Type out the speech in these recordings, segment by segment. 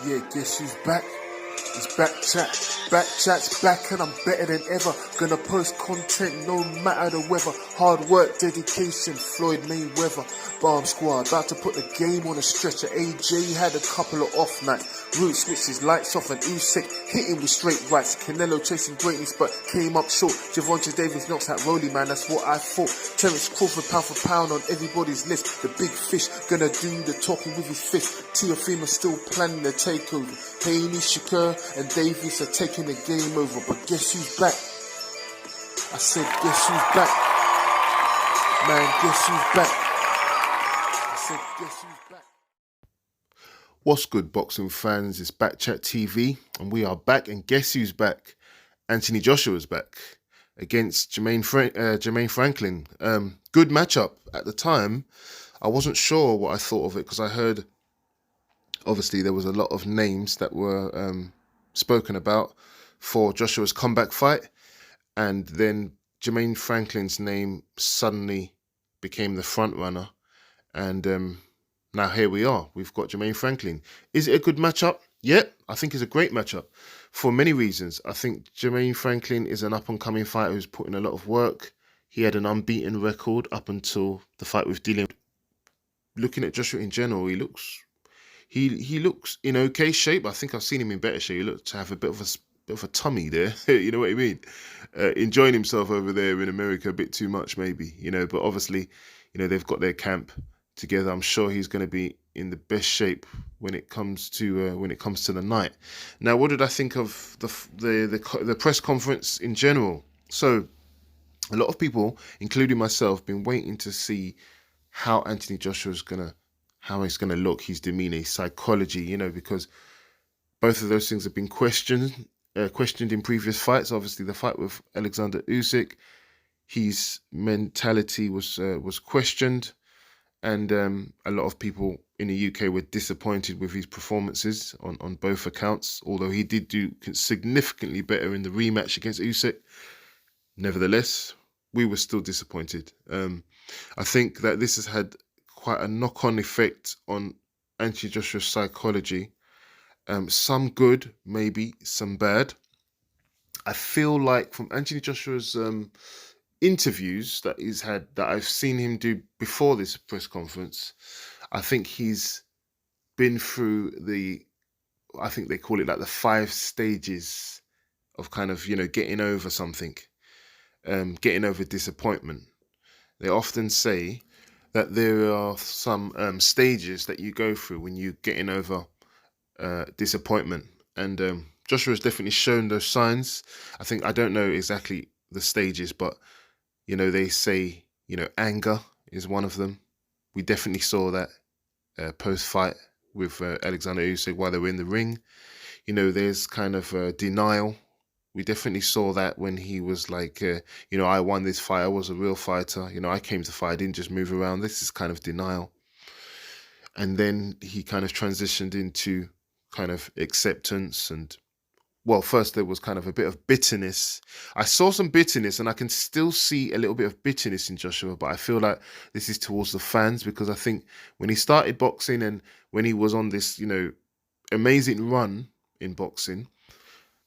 Yeah, guess who's back? It's back chat. Back chat's back and I'm better than ever. Gonna post content no matter the weather. Hard work, dedication, Floyd Mayweather. Bomb squad, about to put the game on a stretcher. AJ had a couple of off nights. Root switches, lights off and Usyk hitting with straight rights. Canelo chasing greatness but came up short. Javonte Davis knocks out Rolly, man, that's what I thought. Terence Crawford pound for pound on everybody's list. The big fish gonna do the talking with his fist. Teofimo still planning the takeover. Haney, Shakur and Davis are taking the game over. But guess who's back? I said guess who's back? Man, guess who's back? I said guess who's back? What's good, boxing fans? It's Backchat TV, and we are back. And guess who's back? Anthony Joshua's back against Jermaine Franklin. Good matchup at the time. I wasn't sure what I thought of it because I heard, obviously, there was a lot of names that were spoken about for Joshua's comeback fight, and then Jermaine Franklin's name suddenly became the front runner, and now here we are. We've got Jermaine Franklin. Is it a good matchup? Yeah, I think it's a great matchup for many reasons. I think Jermaine Franklin is an up-and-coming fighter who's put in a lot of work. He had an unbeaten record up until the fight with Dillian. Looking at Joshua in general, he looks in okay shape. I think I've seen him in better shape. He looks to have a bit of a tummy there. You know what I mean? Enjoying himself over there in America a bit too much, maybe. But obviously, they've got their camp together. I'm sure he's going to be in the best shape when it comes to the night. Now, what did I think of the press conference in general? So, a lot of people, including myself, been waiting to see how Anthony Joshua's how he's gonna look, his demeanor, his psychology. Because both of those things have been questioned in previous fights. Obviously, the fight with Alexander Usyk, his mentality was questioned. And a lot of people in the UK were disappointed with his performances on both accounts, although he did do significantly better in the rematch against Usyk. Nevertheless, we were still disappointed. I think that this has had quite a knock-on effect on Anthony Joshua's psychology. Some good, maybe, some bad. I feel like from Anthony Joshua's interviews that he's had, that I've seen him do before this press conference, I think he's been through I think they call it like the 5 stages of kind of, getting over something, getting over disappointment. They often say that there are some stages that you go through when you're getting over disappointment. And Joshua's definitely shown those signs. I don't know exactly the stages, but they say, anger is one of them. We definitely saw that post-fight with Alexander Usyk while they were in the ring. There's kind of denial. We definitely saw that when he was like, I won this fight. I was a real fighter. I came to fight. I didn't just move around. This is kind of denial. And then he kind of transitioned into kind of acceptance and, well, first there was kind of a bit of bitterness. I saw some bitterness, and I can still see a little bit of bitterness in Joshua, but I feel like this is towards the fans, because I think when he started boxing and when he was on this, amazing run in boxing,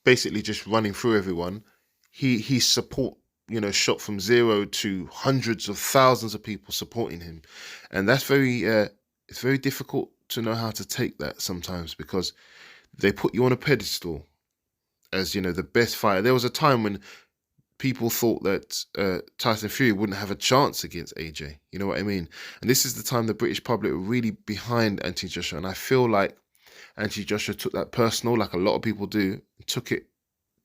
basically just running through everyone, his support, shot from 0 to hundreds of thousands of people supporting him. And that's it's very difficult to know how to take that sometimes, because they put you on a pedestal as, the best fighter. There was a time when people thought that Tyson Fury wouldn't have a chance against AJ. You know what I mean? And this is the time the British public were really behind Anthony Joshua. And I feel like Anthony Joshua took that personal, like a lot of people do, took it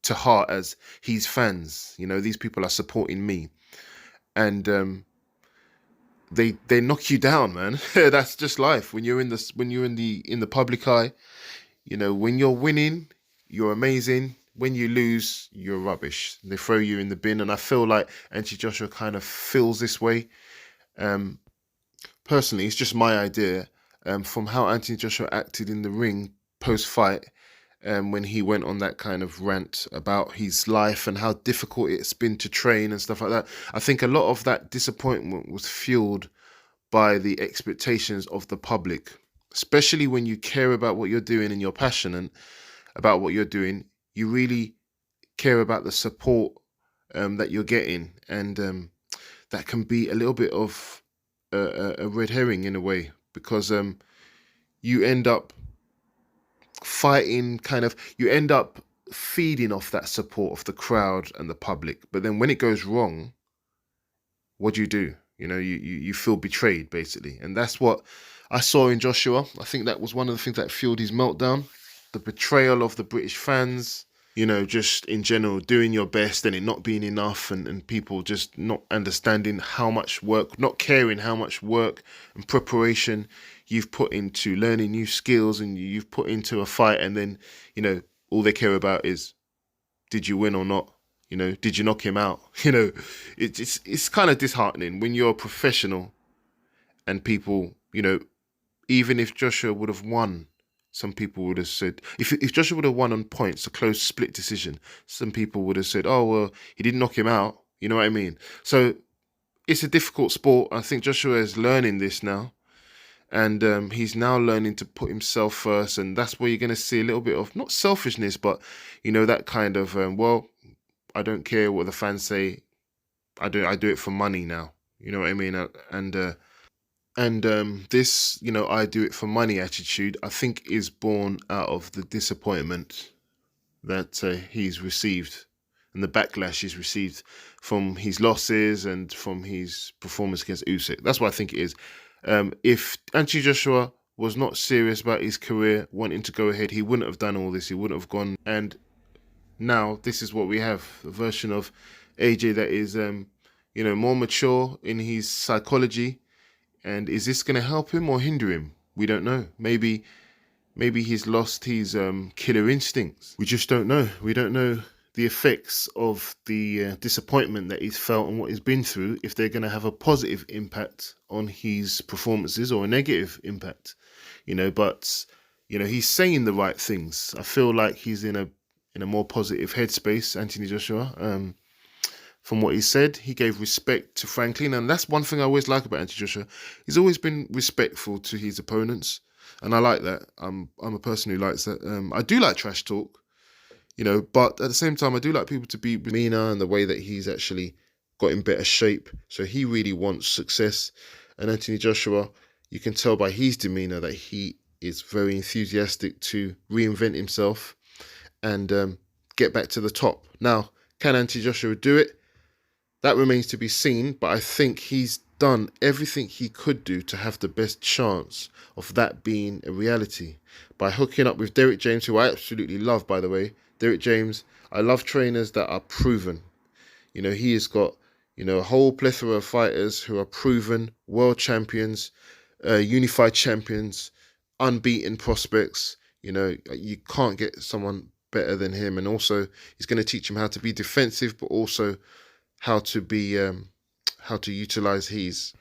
to heart as he's fans. These people are supporting me. And they knock you down, man. That's just life. When you're in the public eye, when you're winning, you're amazing. When you lose, you're rubbish. They throw you in the bin. And I feel like Anthony Joshua kind of feels this way. Personally, it's just my idea. From how Anthony Joshua acted in the ring post-fight, when he went on that kind of rant about his life and how difficult it's been to train and stuff like that, I think a lot of that disappointment was fueled by the expectations of the public. especially when you care about what you're doing and you're passionate about what you're doing, you really care about the support that you're getting, and that can be a little bit of a red herring in a way, because you end up fighting, you end up feeding off that support of the crowd and the public. But then when it goes wrong, what do? You feel betrayed, basically. And that's what I saw in Joshua. I think that was one of the things that fueled his meltdown. The betrayal of the British fans, just in general, doing your best and it not being enough, and people just not understanding how much work, not caring how much work and preparation you've put into learning new skills and you've put into a fight. And then, all they care about is, did you win or not? Did you knock him out? It's kind of disheartening when you're a professional and people, even if Joshua would have won, some people would have said, if Joshua would have won on points, a close split decision, some people would have said, oh, well, he didn't knock him out. You know what I mean? So it's a difficult sport. I think Joshua is learning this now. And he's now learning to put himself first. And that's where you're going to see a little bit of, not selfishness, but, that kind of, well, I don't care what the fans say. I do it for money now. You know what I mean? And this, I do it for money attitude, I think, is born out of the disappointment that he's received and the backlash he's received from his losses and from his performance against Usyk. That's what I think it is. If Anthony Joshua was not serious about his career, wanting to go ahead, he wouldn't have done all this. He wouldn't have gone. And now this is what we have, a version of AJ that is, more mature in his psychology. And is this going to help him or hinder him? We don't know. Maybe he's lost his killer instincts. We just don't know. We don't know the effects of the disappointment that he's felt and what he's been through, if they're going to have a positive impact on his performances or a negative impact. But he's saying the right things. I feel like he's in a more positive headspace, Anthony Joshua. From what he said, he gave respect to Franklin, and that's one thing I always like about Anthony Joshua. He's always been respectful to his opponents, and I like that. I'm a person who likes that. I do like trash talk, but at the same time, I do like people to be meaner, and the way that he's actually got in better shape. So he really wants success, and Anthony Joshua, you can tell by his demeanor that he is very enthusiastic to reinvent himself and get back to the top. Now, can Anthony Joshua do it? That remains to be seen, but I think he's done everything he could do to have the best chance of that being a reality. By hooking up with Derek James, who I absolutely love, by the way. Derek James, I love trainers that are proven. He has got, a whole plethora of fighters who are proven, world champions, unified champions, unbeaten prospects. You can't get someone better than him. And also, he's going to teach him how to be defensive, but also how to utilize his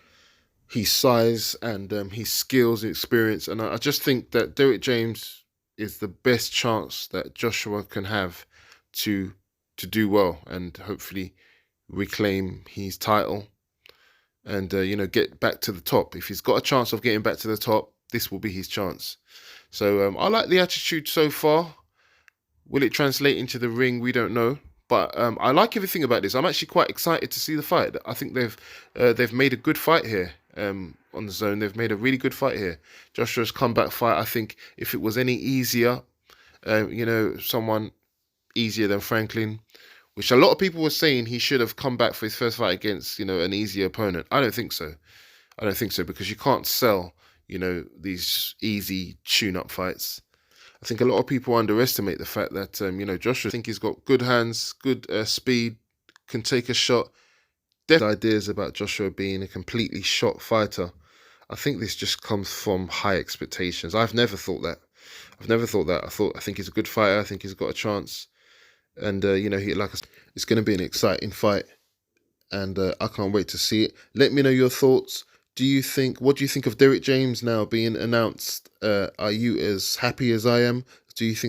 size and his skills and experience. And I just think that Derek James is the best chance that Joshua can have to do well and hopefully reclaim his title and get back to the top. If he's got a chance of getting back to the top, this will be his chance. So I like the attitude so far. Will it translate into the ring? We don't know. But I like everything about this. I'm actually quite excited to see the fight. I think they've made a good fight here on the Zone. They've made a really good fight here. Joshua's comeback fight, I think if it was any easier, someone easier than Franklin, which a lot of people were saying he should have come back for his first fight against, an easier opponent. I don't think so. Because you can't sell, these easy tune-up fights. I think a lot of people underestimate the fact that, Joshua, I think he's got good hands, good speed, can take a shot. Definitely ideas about Joshua being a completely shot fighter. I think this just comes from high expectations. I've never thought that. I think he's a good fighter. I think he's got a chance. And, it's going to be an exciting fight. And I can't wait to see it. Let me know your thoughts. What do you think of Derek James now being announced? Are you as happy as I am? Do you think